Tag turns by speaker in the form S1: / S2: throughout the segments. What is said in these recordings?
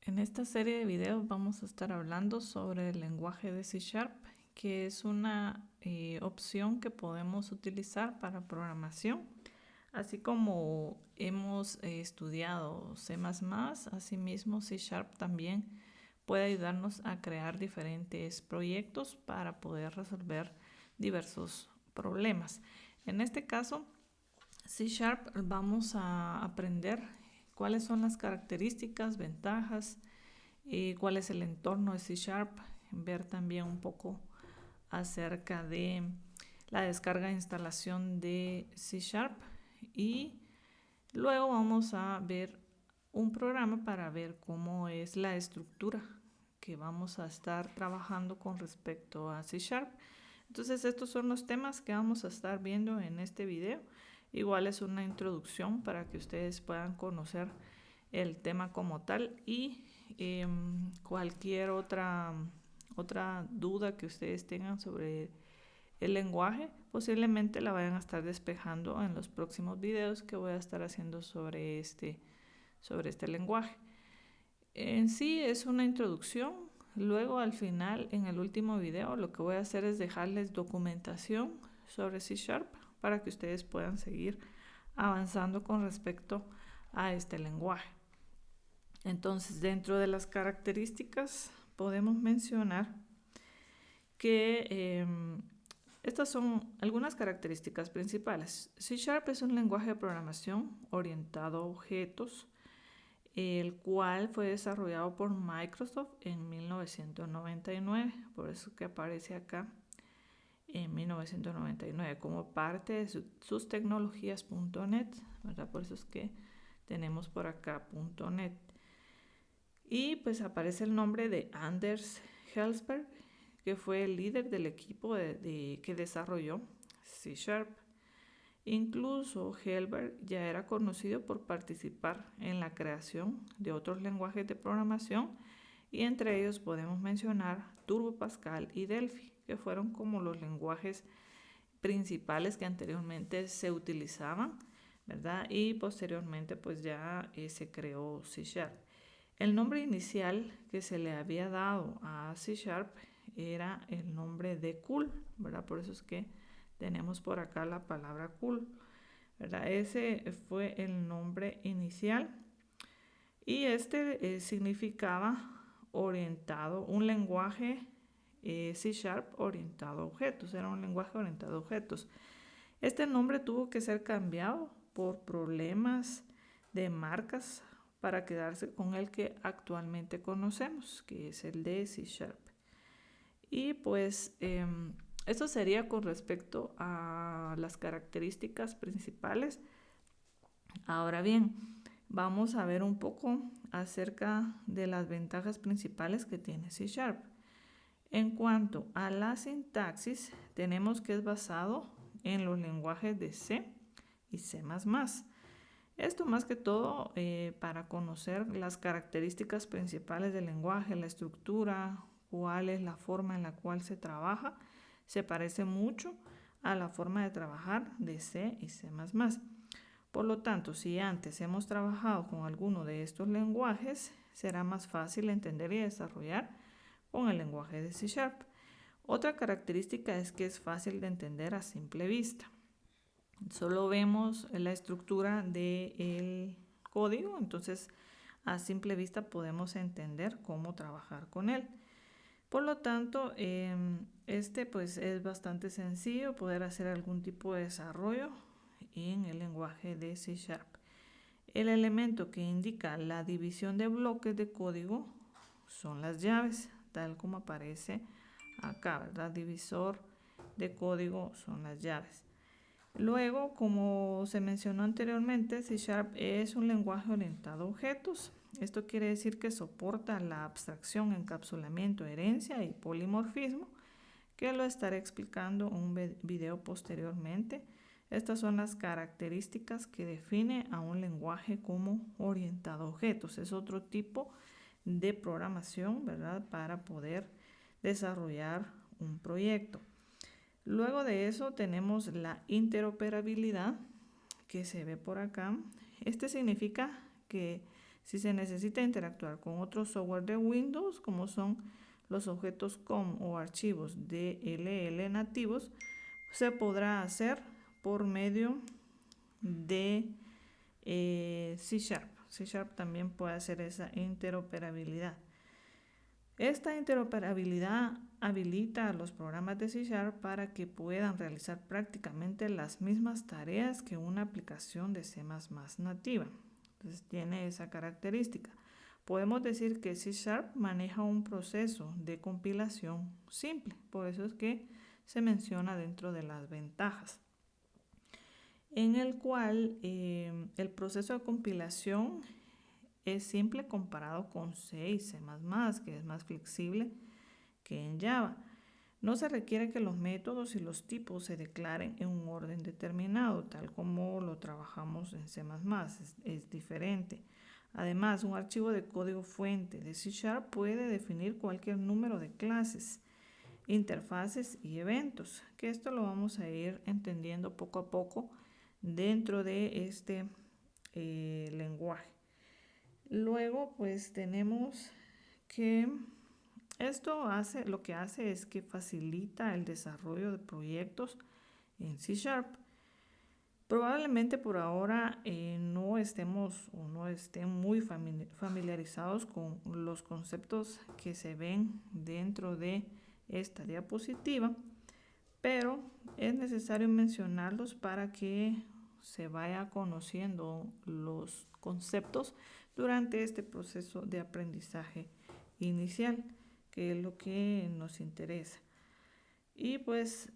S1: En esta serie de videos vamos a estar hablando sobre el lenguaje de C#, que es una opción que podemos utilizar para programación. Así como hemos estudiado C++, asimismo C# también puede ayudarnos a crear diferentes proyectos para poder resolver diversos problemas. En este caso, C# vamos a aprender cuáles son las características, ventajas, cuál es el entorno de C#, ver también un poco acerca de la descarga e instalación de C# y luego vamos a ver un programa para ver cómo es la estructura que vamos a estar trabajando con respecto a C#. Entonces estos son los temas que vamos a estar viendo en este video. Igual es una introducción para que ustedes puedan conocer el tema como tal y cualquier otra duda que ustedes tengan sobre el lenguaje, posiblemente la vayan a estar despejando en los próximos videos que voy a estar haciendo sobre este lenguaje. En sí es una introducción. Luego al final, en el último video, lo que voy a hacer es dejarles documentación sobre C# para que ustedes puedan seguir avanzando con respecto a este lenguaje. Entonces, dentro de las características podemos mencionar que estas son algunas características principales. C# es un lenguaje de programación orientado a objetos, el cual fue desarrollado por Microsoft en 1999, por eso que aparece acá en 1999 como parte de sus tecnologías .NET, ¿verdad? Por eso es que tenemos por acá .NET. Y pues aparece el nombre de Anders Hejlsberg, que fue el líder del equipo que desarrolló C#. Incluso Hejlsberg ya era conocido por participar en la creación de otros lenguajes de programación y entre ellos podemos mencionar Turbo Pascal y Delphi, que fueron como los lenguajes principales que anteriormente se utilizaban, ¿verdad? Y posteriormente pues ya se creó C#. El nombre inicial que se le había dado a C# era el nombre de cool, ¿verdad? Por eso es que tenemos por acá la palabra cool, ¿verdad? Ese fue el nombre inicial y este significaba orientado, un lenguaje C# orientado a objetos, era un lenguaje orientado a objetos. Este nombre tuvo que ser cambiado por problemas de marcas para quedarse con el que actualmente conocemos, que es el de C#. Y pues esto sería con respecto a las características principales. Ahora bien, vamos a ver un poco acerca de las ventajas principales que tiene C#. En cuanto a la sintaxis, tenemos que es basado en los lenguajes de C y C++. Esto más que todo para conocer las características principales del lenguaje, la estructura, cuál es la forma en la cual se trabaja, se parece mucho a la forma de trabajar de C y C++. Por lo tanto, si antes hemos trabajado con alguno de estos lenguajes, será más fácil entender y desarrollar con el lenguaje de C#. Otra característica es que es fácil de entender a simple vista. Solo vemos la estructura del código, entonces a simple vista podemos entender cómo trabajar con él. Por lo tanto, este pues es bastante sencillo poder hacer algún tipo de desarrollo en el lenguaje de C#. El elemento que indica la división de bloques de código son las llaves, tal como aparece acá, ¿verdad? Divisor de código son las llaves. Luego, como se mencionó anteriormente, C# es un lenguaje orientado a objetos. Esto quiere decir que soporta la abstracción, encapsulamiento, herencia y polimorfismo, que lo estaré explicando en un video posteriormente. Estas son las características que define a un lenguaje como orientado a objetos. Es otro tipo de programación, ¿verdad? Para poder desarrollar un proyecto. Luego de eso tenemos la interoperabilidad que se ve por acá. Este significa que Si se necesita interactuar con otro software de Windows, como son los objetos COM o archivos DLL nativos, se podrá hacer por medio de C#. C# también puede hacer esa interoperabilidad. Esta interoperabilidad habilita a los programas de C# para que puedan realizar prácticamente las mismas tareas que una aplicación de C++ nativa. Entonces tiene esa característica. Podemos decir que C# maneja un proceso de compilación simple, por eso es que se menciona dentro de las ventajas, en el cual el proceso de compilación es simple comparado con C y C++, que es más flexible que en Java. No se requiere que los métodos y los tipos se declaren en un orden determinado, tal como lo trabajamos en C++, es diferente. Además, un archivo de código fuente de C# puede definir cualquier número de clases, interfaces y eventos, que esto lo vamos a ir entendiendo poco a poco dentro de este lenguaje. Luego, pues tenemos que esto lo que hace es que facilita el desarrollo de proyectos en C#. Probablemente por ahora no estemos o no estén muy familiarizados con los conceptos que se ven dentro de esta diapositiva, pero es necesario mencionarlos para que se vaya conociendo los conceptos durante este proceso de aprendizaje inicial, que es lo que nos interesa. Y pues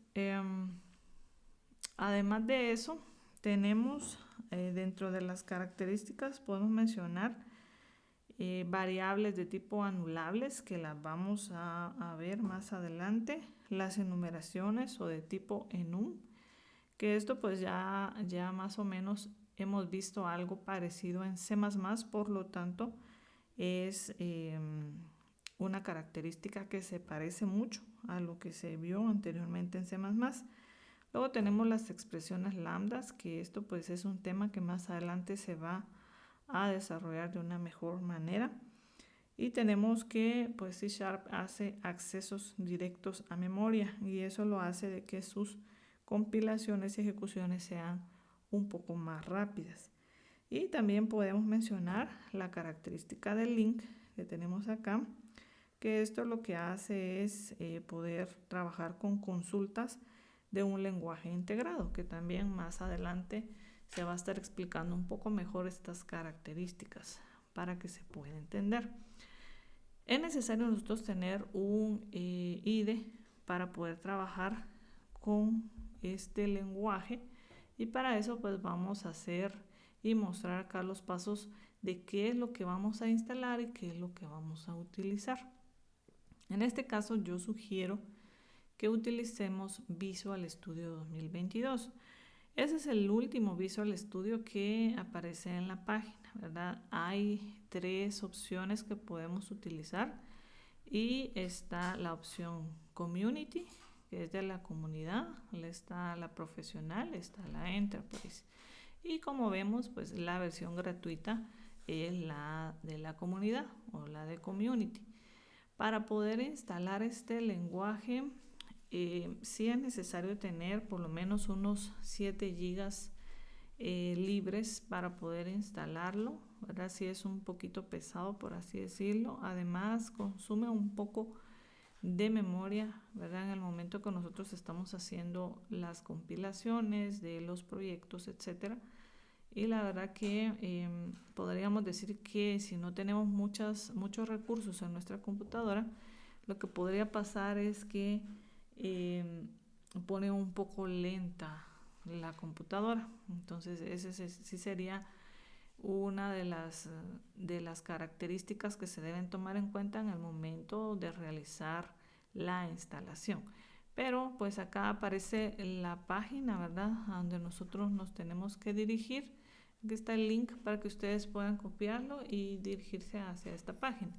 S1: además de eso, tenemos dentro de las características podemos mencionar variables de tipo anulables, que las vamos a ver más adelante, las enumeraciones o de tipo enum, que esto pues ya más o menos hemos visto algo parecido en C++, por lo tanto es una característica que se parece mucho a lo que se vio anteriormente en C++. Luego tenemos las expresiones lambdas, que esto pues es un tema que más adelante se va a desarrollar de una mejor manera. Y tenemos que pues C# hace accesos directos a memoria, y eso lo hace de que sus compilaciones y ejecuciones sean un poco más rápidas. Y también podemos mencionar la característica del link que tenemos acá, que esto lo que hace es poder trabajar con consultas de un lenguaje integrado, que también más adelante se va a estar explicando un poco mejor estas características para que se pueda entender. Es necesario nosotros tener un IDE para poder trabajar con este lenguaje, y para eso pues vamos a hacer y mostrar acá los pasos de qué es lo que vamos a instalar y qué es lo que vamos a utilizar. En este caso yo sugiero que utilicemos Visual Studio 2022. Ese es el último Visual Studio que aparece en la página, ¿verdad? Hay 3 opciones que podemos utilizar, y está la opción Community, que es de la comunidad, está la profesional, está la Enterprise. Y como vemos, pues la versión gratuita es la de la comunidad o la de Community. Para poder instalar este lenguaje, sí es necesario tener por lo menos unos 7 gigas libres para poder instalarlo, ¿verdad? Sí es un poquito pesado, por así decirlo. Además, consume un poco de memoria, ¿verdad? En el momento que nosotros estamos haciendo las compilaciones de los proyectos, etcétera. Y la verdad que podríamos decir que si no tenemos muchos recursos en nuestra computadora, lo que podría pasar es que pone un poco lenta la computadora. Entonces ese sí sería una de las características que se deben tomar en cuenta en el momento de realizar la instalación. Pero pues acá aparece la página, ¿verdad?, a donde nosotros nos tenemos que dirigir. Aquí está el link para que ustedes puedan copiarlo y dirigirse hacia esta página.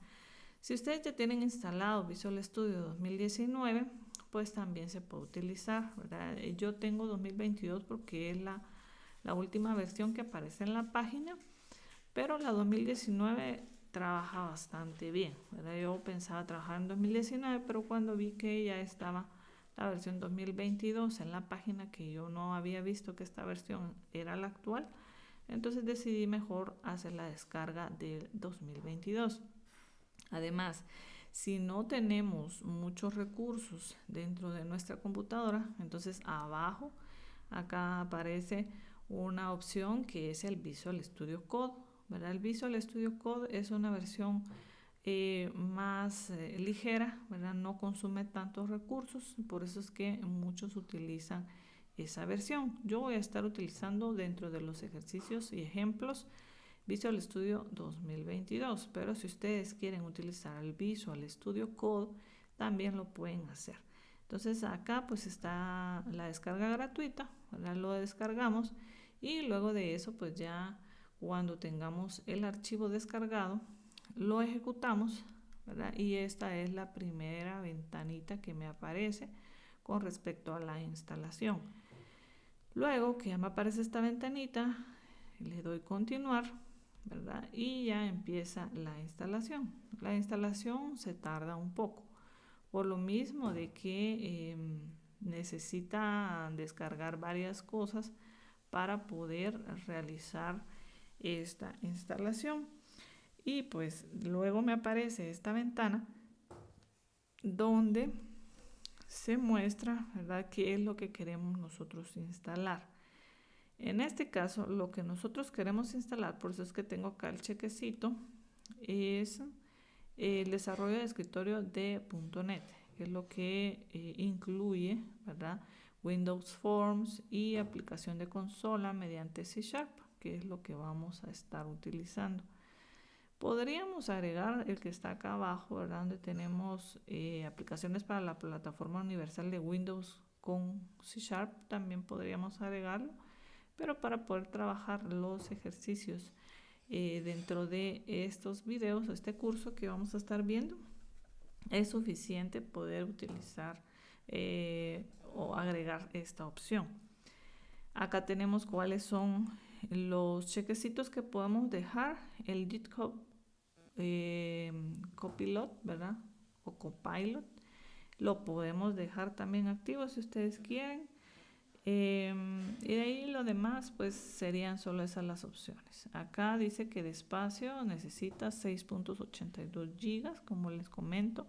S1: Si ustedes ya tienen instalado Visual Studio 2019, pues también se puede utilizar, ¿verdad? Yo tengo 2022 porque es la última versión que aparece en la página, pero la 2019 trabaja bastante bien, ¿verdad? Yo pensaba trabajar en 2019, pero cuando vi que ya estaba la versión 2022 en la página, que yo no había visto que esta versión era la actual, entonces decidí mejor hacer la descarga del 2022. Además, si no tenemos muchos recursos dentro de nuestra computadora, entonces abajo acá aparece una opción que es el Visual Studio Code, ¿verdad? El Visual Studio Code es una versión más ligera, ¿verdad? No consume tantos recursos, por eso es que muchos utilizan esa versión. Yo voy a estar utilizando dentro de los ejercicios y ejemplos Visual Studio 2022, pero si ustedes quieren utilizar el Visual Studio Code, también lo pueden hacer. Entonces acá pues está la descarga gratuita, ¿verdad? Lo descargamos y luego de eso pues ya cuando tengamos el archivo descargado, lo ejecutamos, ¿verdad? Y esta es la primera ventanita que me aparece con respecto a la instalación. Luego que ya me aparece esta ventanita, le doy continuar, ¿verdad? Y ya empieza la instalación. La instalación se tarda un poco, por lo mismo de que necesita descargar varias cosas para poder realizar esta instalación. Y pues luego me aparece esta ventana donde se muestra, ¿verdad?, qué es lo que queremos nosotros instalar. En este caso, lo que nosotros queremos instalar, por eso es que tengo acá el chequecito, es el desarrollo de escritorio de .NET, que es lo que incluye, ¿verdad?, Windows Forms y aplicación de consola mediante C#, que es lo que vamos a estar utilizando. Podríamos agregar el que está acá abajo, ¿verdad?, donde tenemos aplicaciones para la plataforma universal de Windows con C#, también podríamos agregarlo, pero para poder trabajar los ejercicios dentro de estos videos, este curso que vamos a estar viendo, es suficiente poder utilizar o agregar esta opción. Acá tenemos cuáles son los chequecitos que podemos dejar. El Git Copilot, ¿verdad?, o Copilot, lo podemos dejar también activo si ustedes quieren. Y de ahí lo demás pues serían solo esas las opciones. Acá dice que de espacio necesita 6.82 gigas, como les comento.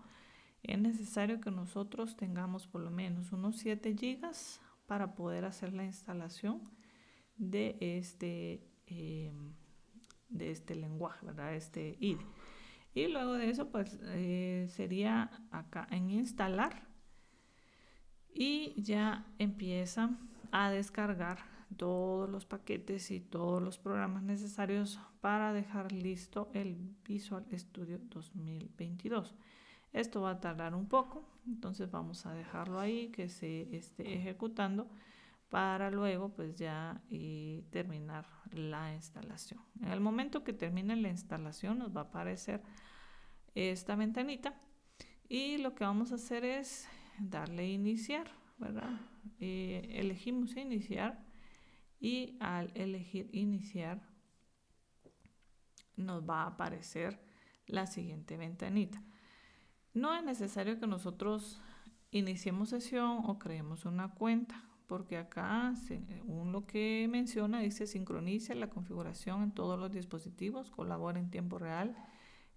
S1: Es necesario que nosotros tengamos por lo menos unos 7 gigas para poder hacer la instalación de este lenguaje, ¿verdad?, este IDE. Y luego de eso pues sería acá en instalar y ya empieza a descargar todos los paquetes y todos los programas necesarios para dejar listo el Visual Studio 2022. Esto va a tardar un poco, entonces vamos a dejarlo ahí que se esté ejecutando para luego pues ya terminar la instalación. En el momento que termine la instalación nos va a aparecer esta ventanita y lo que vamos a hacer es darle iniciar, ¿verdad? Elegimos iniciar y al elegir iniciar nos va a aparecer la siguiente ventanita. No es necesario que nosotros iniciemos sesión o creemos una cuenta, porque acá, según lo que menciona, dice sincronice la configuración en todos los dispositivos, colabora en tiempo real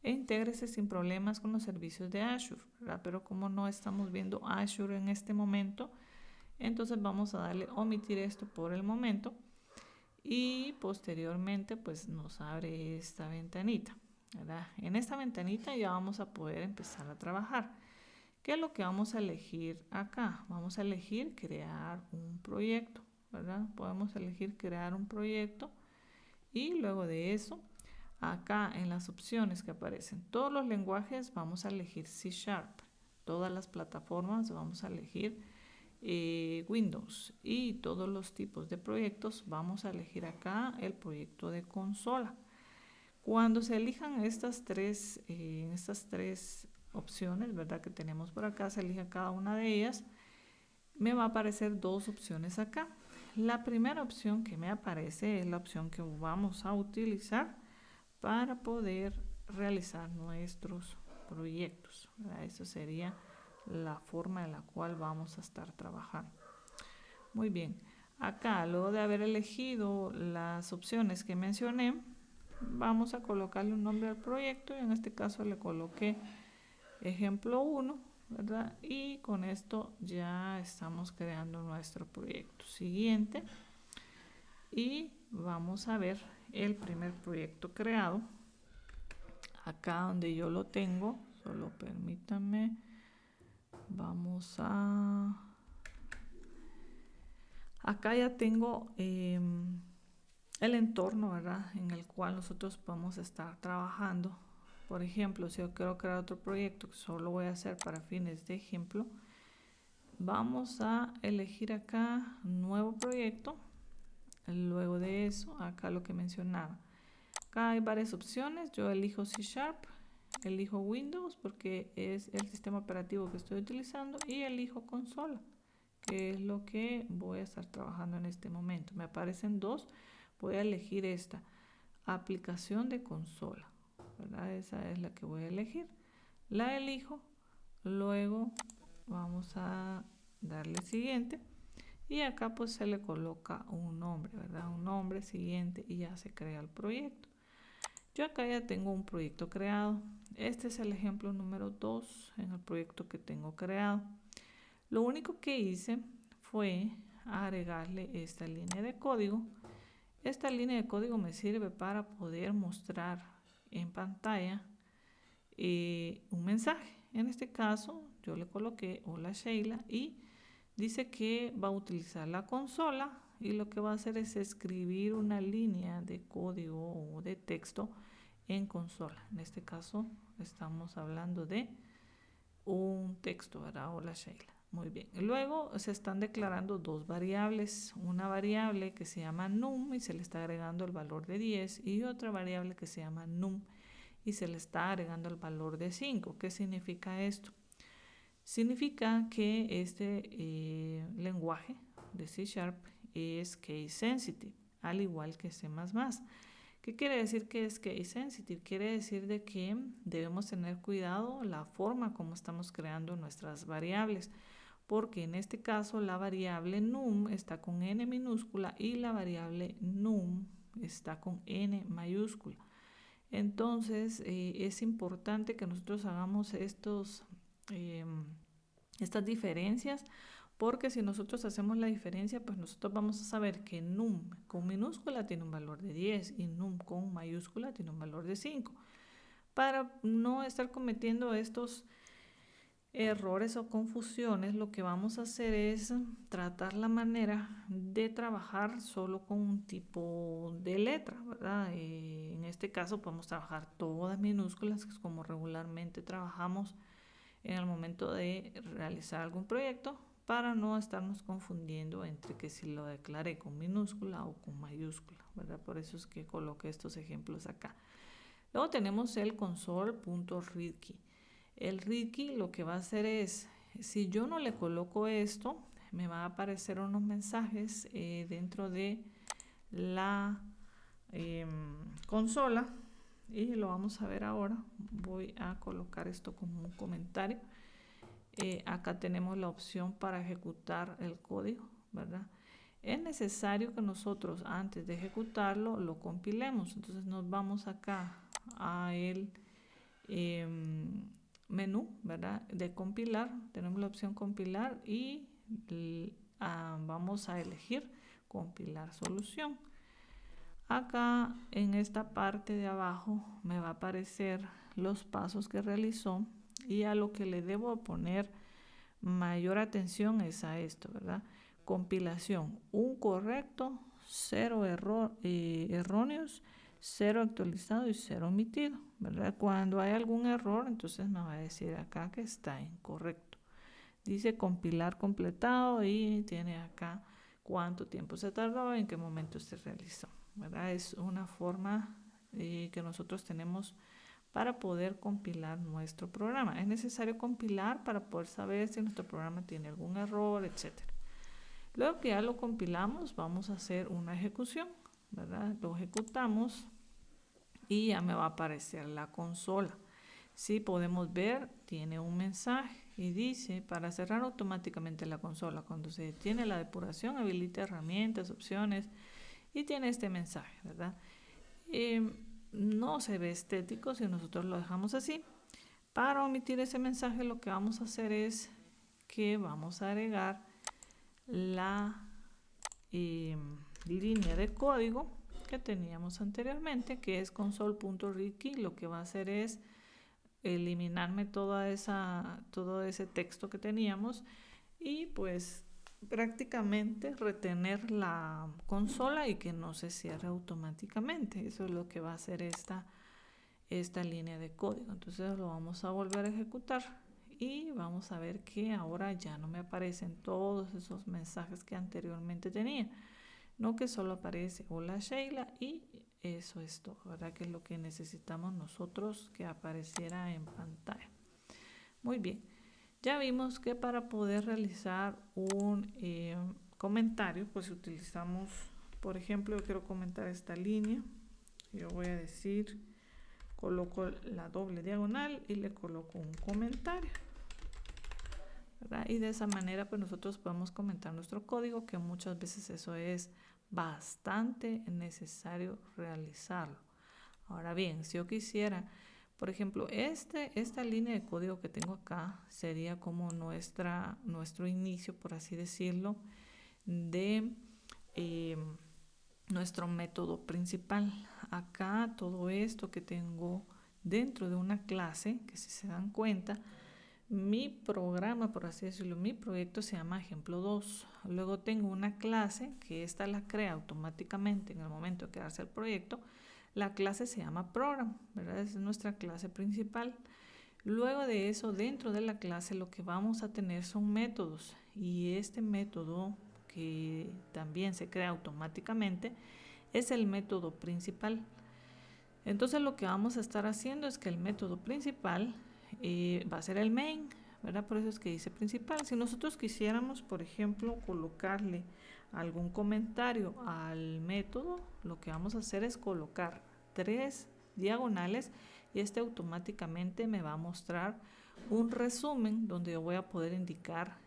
S1: e intégrese sin problemas con los servicios de Azure, ¿verdad? Pero como no estamos viendo Azure en este momento, entonces vamos a darle omitir esto por el momento y posteriormente pues nos abre esta ventanita, ¿verdad? En esta ventanita ya vamos a poder empezar a trabajar. ¿Qué es lo que vamos a elegir acá? Vamos a elegir crear un proyecto, ¿verdad? Podemos elegir crear un proyecto y luego de eso, acá en las opciones que aparecen todos los lenguajes vamos a elegir C#, todas las plataformas vamos a elegir Windows y todos los tipos de proyectos vamos a elegir acá el proyecto de consola. Cuando se elijan estas tres opciones, ¿verdad?, que tenemos por acá, se elija cada una de ellas, me va a aparecer dos opciones acá. La primera opción que me aparece es la opción que vamos a utilizar para poder realizar nuestros proyectos, ¿verdad? Esa sería la forma en la cual vamos a estar trabajando. Muy bien, acá luego de haber elegido las opciones que mencioné, vamos a colocarle un nombre al proyecto y en este caso le coloqué ejemplo 1, ¿verdad? Y con esto ya estamos creando nuestro proyecto. Siguiente, y vamos a ver el primer proyecto creado. Acá donde yo lo tengo, solo permítanme, vamos a... Acá ya tengo el entorno, ¿verdad? En el cual nosotros podemos estar trabajando. Por ejemplo, si yo quiero crear otro proyecto que solo voy a hacer para fines de ejemplo, vamos a elegir acá nuevo proyecto. Luego de eso, acá lo que mencionaba. Acá hay varias opciones. Yo elijo C#, elijo Windows porque es el sistema operativo que estoy utilizando y elijo consola, que es lo que voy a estar trabajando en este momento. Me aparecen dos. Voy a elegir esta, aplicación de consola, ¿verdad? Esa es la que voy a elegir. La elijo, luego vamos a darle siguiente y acá pues se le coloca un nombre, ¿verdad? Un nombre siguiente y ya se crea el proyecto. Yo acá ya tengo un proyecto creado. Este es el ejemplo número 2 en el proyecto que tengo creado. Lo único que hice fue agregarle esta línea de código. Esta línea de código me sirve para poder mostrar en pantalla un mensaje. En este caso yo le coloqué hola Sheila y dice que va a utilizar la consola y lo que va a hacer es escribir una línea de código o de texto en consola. En este caso estamos hablando de un texto, ¿verdad? Hola Sheila. Muy bien. Luego se están declarando dos variables. Una variable que se llama num y se le está agregando el valor de 10 y otra variable que se llama num y se le está agregando el valor de 5. ¿Qué significa esto? Significa que este lenguaje de C# es case sensitive, al igual que C++. ¿Qué quiere decir que es case sensitive? Quiere decir de que debemos tener cuidado la forma como estamos creando nuestras variables, porque en este caso la variable num está con n minúscula y la variable num está con n mayúscula. Entonces es importante que nosotros hagamos estas diferencias, porque si nosotros hacemos la diferencia, pues nosotros vamos a saber que num con minúscula tiene un valor de 10 y num con mayúscula tiene un valor de 5. Para no estar cometiendo estos errores o confusiones, lo que vamos a hacer es tratar la manera de trabajar solo con un tipo de letra, ¿verdad? En este caso podemos trabajar todas minúsculas, que es como regularmente trabajamos en el momento de realizar algún proyecto, para no estarnos confundiendo entre que si lo declaré con minúscula o con mayúscula, ¿verdad? Por eso es que coloqué estos ejemplos acá. Luego tenemos el console.readKey. El readKey lo que va a hacer es, si yo no le coloco esto, me va a aparecer unos mensajes dentro de la consola y lo vamos a ver ahora. Voy a colocar esto como un comentario. Acá tenemos la opción para ejecutar el código, ¿verdad? Es necesario que nosotros antes de ejecutarlo lo compilemos. Entonces nos vamos acá a el menú, ¿verdad? De compilar. Tenemos la opción compilar y vamos a elegir compilar solución. Acá en esta parte de abajo me va a aparecer los pasos que realizó y a lo que le debo poner mayor atención es a esto, ¿verdad? Compilación, un correcto, 0 erróneos, 0 actualizado y 0 omitido, ¿verdad? Cuando hay algún error, entonces me va a decir acá que está incorrecto. Dice compilar completado y tiene acá cuánto tiempo se tardó, en qué momento se realizó, ¿verdad? Es una forma que nosotros tenemos para poder compilar nuestro programa. Es necesario compilar para poder saber si nuestro programa tiene algún error, etc. Luego que ya lo compilamos, vamos a hacer una ejecución, ¿verdad? Lo ejecutamos y ya me va a aparecer la consola. Si podemos ver, tiene un mensaje y dice: para cerrar automáticamente la consola cuando se detiene la depuración, habilite herramientas, opciones, y tiene este mensaje, ¿verdad? No se ve estético si nosotros lo dejamos así. Para omitir ese mensaje, lo que vamos a hacer es que vamos a agregar la línea de código que teníamos anteriormente, que es console.readKey. Lo que va a hacer es eliminarme todo ese texto que teníamos y pues prácticamente retener la consola y que no se cierre automáticamente. Eso es lo que va a hacer esta línea de código. Entonces lo vamos a volver a ejecutar y vamos a ver que ahora ya no me aparecen todos esos mensajes que anteriormente tenía, no, que solo aparece hola Sheila y eso es todo, ¿verdad? Que es lo que necesitamos nosotros que apareciera en pantalla. Muy bien, ya vimos que para poder realizar un comentario, pues utilizamos, por ejemplo, yo quiero comentar esta línea, yo voy a decir, coloco la doble diagonal y le coloco un comentario, ¿verdad? Y de esa manera pues nosotros podemos comentar nuestro código, que muchas veces eso es bastante necesario realizarlo. Ahora bien, si yo quisiera, por ejemplo, esta línea de código que tengo acá sería como nuestro inicio, por así decirlo, de nuestro método principal. Acá todo esto que tengo dentro de una clase, que si se dan cuenta, mi programa, por así decirlo, mi proyecto se llama ejemplo 2. Luego tengo una clase que esta la crea automáticamente en el momento de crearse el proyecto. La clase se llama program, ¿verdad? Esa es nuestra clase principal. Luego de eso, dentro de la clase lo que vamos a tener son métodos, y este método, que también se crea automáticamente, es el método principal. Entonces lo que vamos a estar haciendo es que el método principal va a ser el main, ¿verdad? Por eso es que dice principal. Si nosotros quisiéramos, por ejemplo, colocarle algún comentario al método, lo que vamos a hacer es colocar 3 diagonales y este automáticamente me va a mostrar un resumen donde yo voy a poder indicar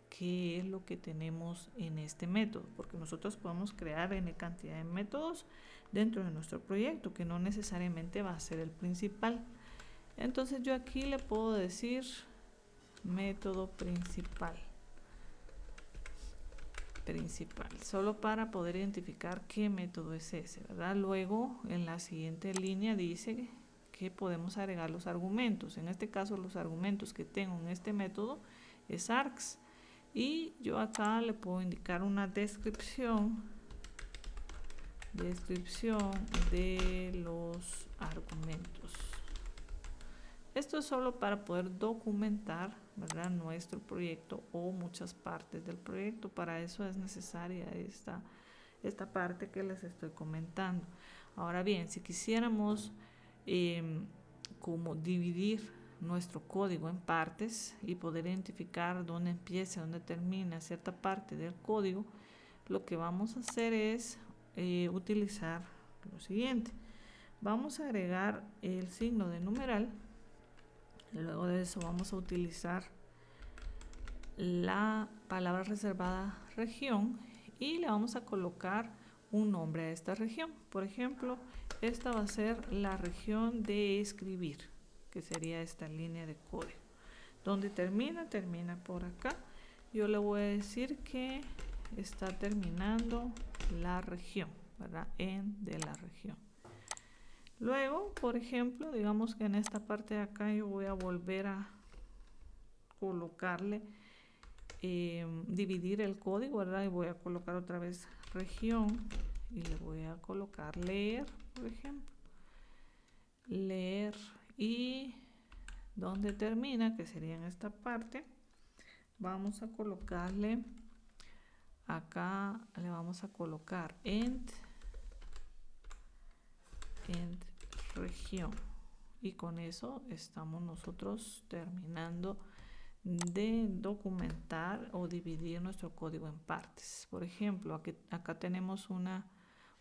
S1: qué es lo que tenemos en este método, porque nosotros podemos crear n cantidad de métodos dentro de nuestro proyecto, que no necesariamente va a ser el principal. Entonces yo aquí le puedo decir método principal, solo para poder identificar qué método es ese, ¿verdad? Luego en la siguiente línea dice que podemos agregar los argumentos. En este caso los argumentos que tengo en este método es args, y yo acá le puedo indicar una descripción de los argumentos. Esto es solo para poder documentar, ¿verdad?, nuestro proyecto o muchas partes del proyecto. Para eso es necesaria esta parte que les estoy comentando. Ahora bien, si quisiéramos como dividir nuestro código en partes y poder identificar dónde empieza, dónde termina cierta parte del código, lo que vamos a hacer es utilizar lo siguiente. Vamos a agregar el signo de numeral. Luego de eso vamos a utilizar la palabra reservada región y le vamos a colocar un nombre a esta región. Por ejemplo, esta va a ser la región de escribir, que sería esta línea de código. Donde termina por acá. Yo le voy a decir que está terminando la región, ¿verdad? En de la región. Luego, por ejemplo, digamos que en esta parte de acá yo voy a volver a colocarle, dividir el código, ¿verdad? Y voy a colocar otra vez región y le voy a colocar leer, por ejemplo. Leer, y donde termina, que sería en esta parte, vamos a colocarle, acá le vamos a colocar end región, y con eso estamos nosotros terminando de documentar o dividir nuestro código en partes. Por ejemplo, acá tenemos una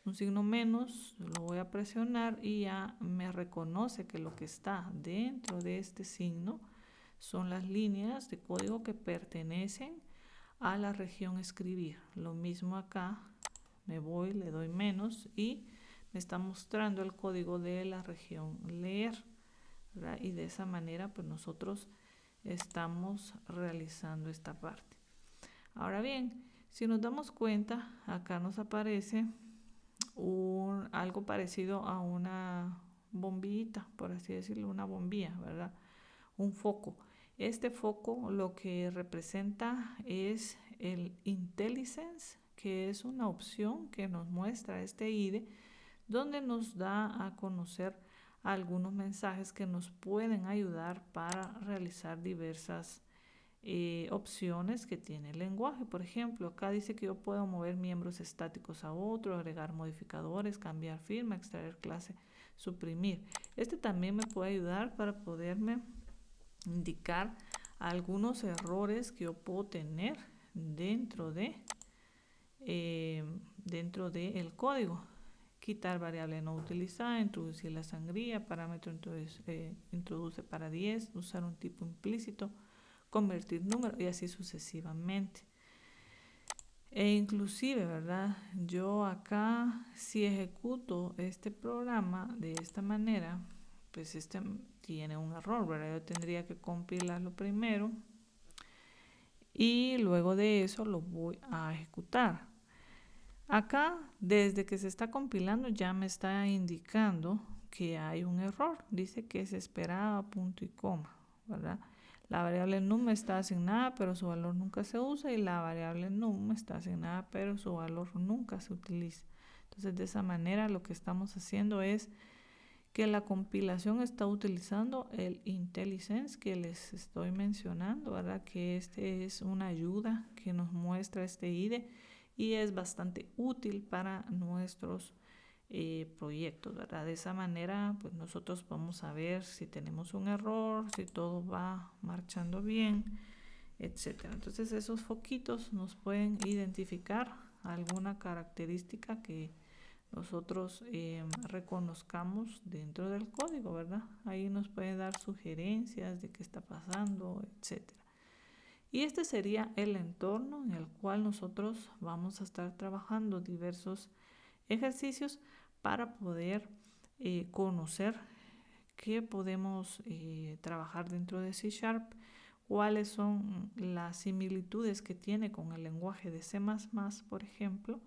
S1: un signo menos, lo voy a presionar y ya me reconoce que lo que está dentro de este signo son las líneas de código que pertenecen a la región escribir. Lo mismo acá, me voy, le doy menos y me está mostrando el código de la región leer, ¿verdad? Y de esa manera pues nosotros estamos realizando esta parte. Ahora bien, si nos damos cuenta, acá nos aparece algo parecido a una bombillita, por así decirlo, una bombilla, ¿verdad? Un foco. Este foco lo que representa es el IntelliSense, que es una opción que nos muestra este IDE, donde nos da a conocer algunos mensajes que nos pueden ayudar para realizar diversas opciones que tiene el lenguaje. Por ejemplo, acá dice que yo puedo mover miembros estáticos a otro, agregar modificadores, cambiar firma, extraer clase, suprimir. Este también me puede ayudar para poderme indicar algunos errores que yo puedo tener dentro de el código. Quitar variable no utilizada, introducir la sangría, parámetro introduce para 10, usar un tipo implícito, convertir número y así sucesivamente. E inclusive, ¿verdad? Yo acá, si ejecuto este programa de esta manera, pues este tiene un error, ¿verdad? Yo tendría que compilarlo primero y luego de eso lo voy a ejecutar. Acá, desde que se está compilando, ya me está indicando que hay un error. Dice que se esperaba punto y coma, ¿verdad? La variable num está asignada, pero su valor nunca se usa, y la variable num está asignada, pero su valor nunca se utiliza. Entonces, de esa manera, lo que estamos haciendo es que la compilación está utilizando el IntelliSense que les estoy mencionando, ¿verdad? Que este es una ayuda que nos muestra este IDE y es bastante útil para nuestros proyectos, ¿verdad? De esa manera, pues nosotros vamos a ver si tenemos un error, si todo va marchando bien, etcétera. Entonces, esos foquitos nos pueden identificar alguna característica que nosotros reconozcamos dentro del código, ¿verdad? Ahí nos puede dar sugerencias de qué está pasando, etcétera. Y este sería el entorno en el cual nosotros vamos a estar trabajando diversos ejercicios para poder conocer qué podemos trabajar dentro de C#, cuáles son las similitudes que tiene con el lenguaje de C++, por ejemplo,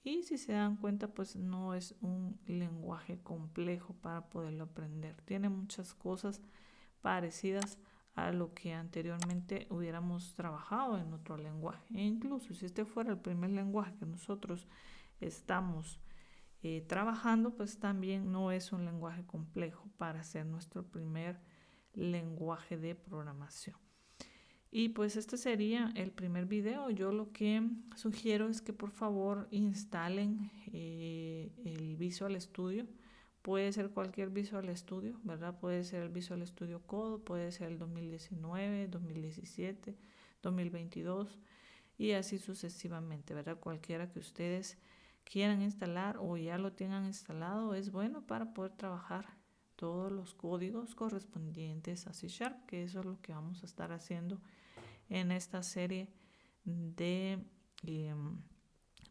S1: y si se dan cuenta, pues no es un lenguaje complejo para poderlo aprender. Tiene muchas cosas parecidas a lo que anteriormente hubiéramos trabajado en otro lenguaje. E incluso si este fuera el primer lenguaje que nosotros estamos trabajando, pues también no es un lenguaje complejo para ser nuestro primer lenguaje de programación. Y pues este sería el primer video. Yo lo que sugiero es que por favor instalen el Visual Studio. Puede ser cualquier Visual Studio, ¿verdad? Puede ser el Visual Studio Code, puede ser el 2019, 2017, 2022 y así sucesivamente, ¿verdad? Cualquiera que ustedes quieran instalar o ya lo tengan instalado es bueno para poder trabajar todos los códigos correspondientes a C#, que eso es lo que vamos a estar haciendo en esta serie de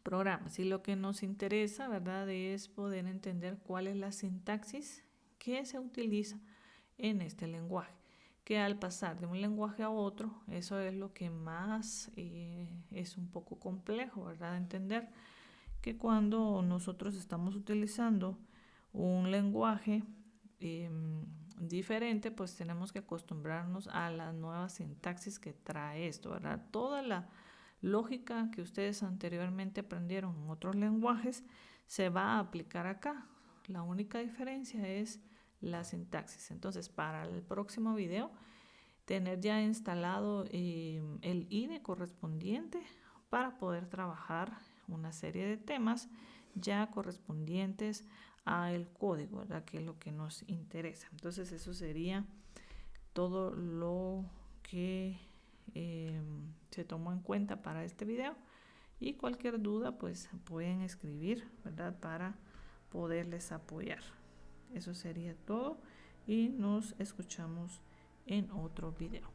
S1: programas. Y lo que nos interesa, ¿verdad?, es poder entender cuál es la sintaxis que se utiliza en este lenguaje, que al pasar de un lenguaje a otro, eso es lo que más es un poco complejo, ¿verdad?, de entender que cuando nosotros estamos utilizando un lenguaje diferente, pues tenemos que acostumbrarnos a la nueva sintaxis que trae esto, ¿verdad? Toda la lógica que ustedes anteriormente aprendieron en otros lenguajes se va a aplicar acá. La única diferencia es la sintaxis. Entonces, para el próximo video, tener ya instalado el IDE correspondiente para poder trabajar una serie de temas ya correspondientes al código, ¿verdad?, que es lo que nos interesa. Entonces eso sería todo lo que se tomó en cuenta para este video y cualquier duda pues pueden escribir, ¿verdad? Para poderles apoyar. Eso sería todo y nos escuchamos en otro video.